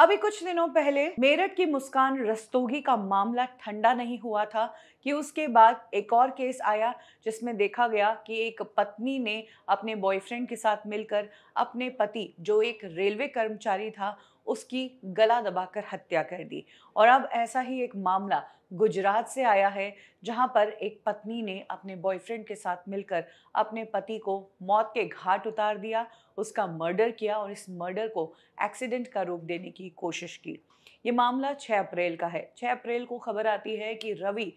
अभी कुछ दिनों पहले मेरठ की मुस्कान रस्तोगी का मामला ठंडा नहीं हुआ था कि उसके बाद एक और केस आया जिसमें देखा गया कि एक पत्नी ने अपने बॉयफ्रेंड के साथ मिलकर अपने पति जो एक रेलवे कर्मचारी था उसकी गला दबाकर हत्या कर दी। और अब ऐसा ही एक मामला गुजरात से आया है जहां पर एक पत्नी ने अपने बॉयफ्रेंड के साथ मिलकर अपने पति को मौत के घाट उतार दिया, उसका मर्डर किया और इस मर्डर को एक्सीडेंट का रूप देने की कोशिश की। ये मामला 6 अप्रैल का है। 6 अप्रैल को खबर आती है कि रवि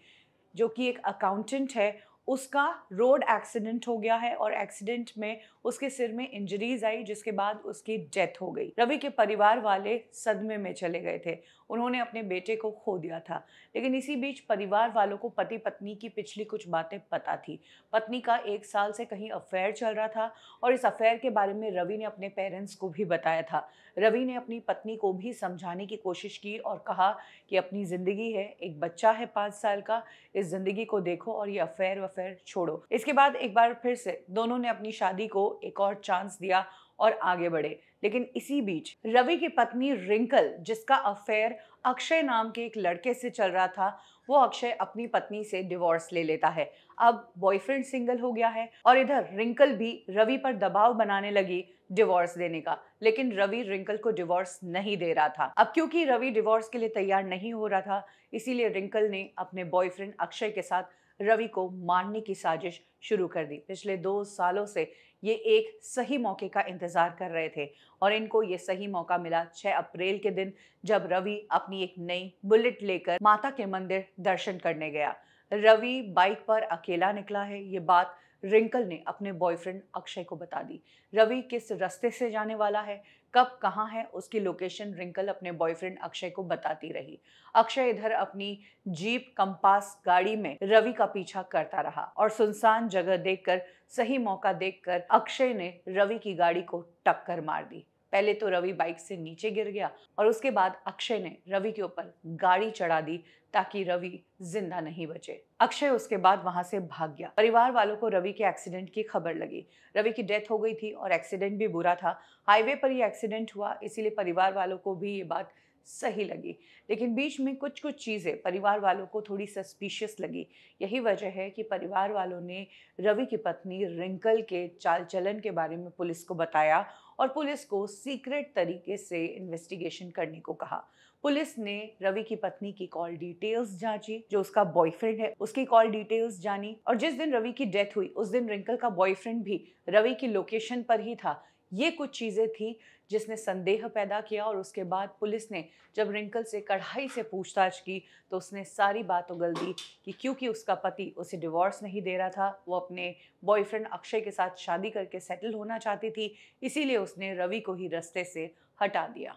जो कि एक अकाउंटेंट है, उसका रोड एक्सीडेंट हो गया है और एक्सीडेंट में उसके सिर में इंजरीज आई जिसके बाद उसकी डेथ हो गई। रवि के परिवार वाले सदमे में चले गए थे, उन्होंने अपने बेटे को खो दिया था। लेकिन इसी बीच परिवार वालों को पति पत्नी की पिछली कुछ बातें पता थी। पत्नी का 1 साल से कहीं अफेयर चल रहा था और इस अफेयर के बारे में रवि ने अपने पेरेंट्स को भी बताया था। रवि ने अपनी पत्नी को भी समझाने की कोशिश की और कहा कि अपनी ज़िंदगी है, एक बच्चा है 5 साल का, इस ज़िंदगी को देखो और ये अफेयर वफेयर छोड़ो। इसके बाद एक बार फिर से दोनों ने अपनी शादी को एक और चांस दिया और आगे बढ़े। लेकिन इसी बीच रवि की पत्नी रिंकल, जिसका अफेयर अक्षय नाम के एक लड़के से चल रहा था, वो अक्षय अपनी पत्नी से डिवोर्स ले लेता है। अब बॉयफ्रेंड सिंगल हो गया है और इधर रिंकल भी रवि पर दबाव बनाने लगी डिवोर्स देने का। लेकिन रवि रिंकल को डिवोर्स नहीं दे रहा था। अब क्योंकि रवि डिवोर्स के लिए तैयार नहीं हो रहा था, इसीलिए रिंकल ने अपने बॉयफ्रेंड अक्षय के साथ रवि को मारने की साजिश शुरू कर दी। पिछले 2 सालों से ये एक सही मौके का इंतजार कर रहे थे और इनको ये सही मौका मिला 6 अप्रैल के दिन, जब रवि अपनी एक नई बुलेट लेकर माता के मंदिर दर्शन करने गया। रवि बाइक पर अकेला निकला है, ये बात रिंकल ने अपने बॉयफ्रेंड अक्षय को बता दी। रवि किस रास्ते से जाने वाला है, कब कहाँ है, उसकी लोकेशन रिंकल अपने बॉयफ्रेंड अक्षय को बताती रही। अक्षय इधर अपनी जीप कंपास गाड़ी में रवि का पीछा करता रहा और सुनसान जगह देखकर, सही मौका देखकर अक्षय ने रवि की गाड़ी को टक्कर मार दी। पहले तो रवि बाइक से नीचे गिर गया और उसके बाद अक्षय ने रवि के ऊपर गाड़ी चढ़ा दी ताकि रवि जिंदा नहीं बचे। अक्षय उसके बाद वहां से भाग गया। परिवार वालों को रवि के एक्सीडेंट की खबर लगी। रवि की डेथ हो गई थी और एक्सीडेंट भी बुरा था। हाईवे पर ये एक्सीडेंट हुआ, इसीलिए परिवार वालों को भी ये बात सही लगी। लेकिन बीच में कुछ कुछ चीज़ें परिवार वालों को थोड़ी सस्पिशियस लगी। यही वजह है कि परिवार वालों ने रवि की पत्नी रिंकल के चाल चलन के बारे में पुलिस को बताया और पुलिस को सीक्रेट तरीके से इन्वेस्टिगेशन करने को कहा। पुलिस ने रवि की पत्नी की कॉल डिटेल्स जांची, जो उसका बॉयफ्रेंड है उसकी कॉल डिटेल्स जानी, और जिस दिन रवि की डेथ हुई उस दिन रिंकल का बॉयफ्रेंड भी रवि की लोकेशन पर ही था। ये कुछ चीज़ें थी जिसने संदेह पैदा किया और उसके बाद पुलिस ने जब रिंकल से कड़ाई से पूछताछ की तो उसने सारी बात उगल दी कि क्योंकि उसका पति उसे डिवोर्स नहीं दे रहा था, वो अपने बॉयफ्रेंड अक्षय के साथ शादी करके सेटल होना चाहती थी, इसीलिए उसने रवि को ही रास्ते से हटा दिया।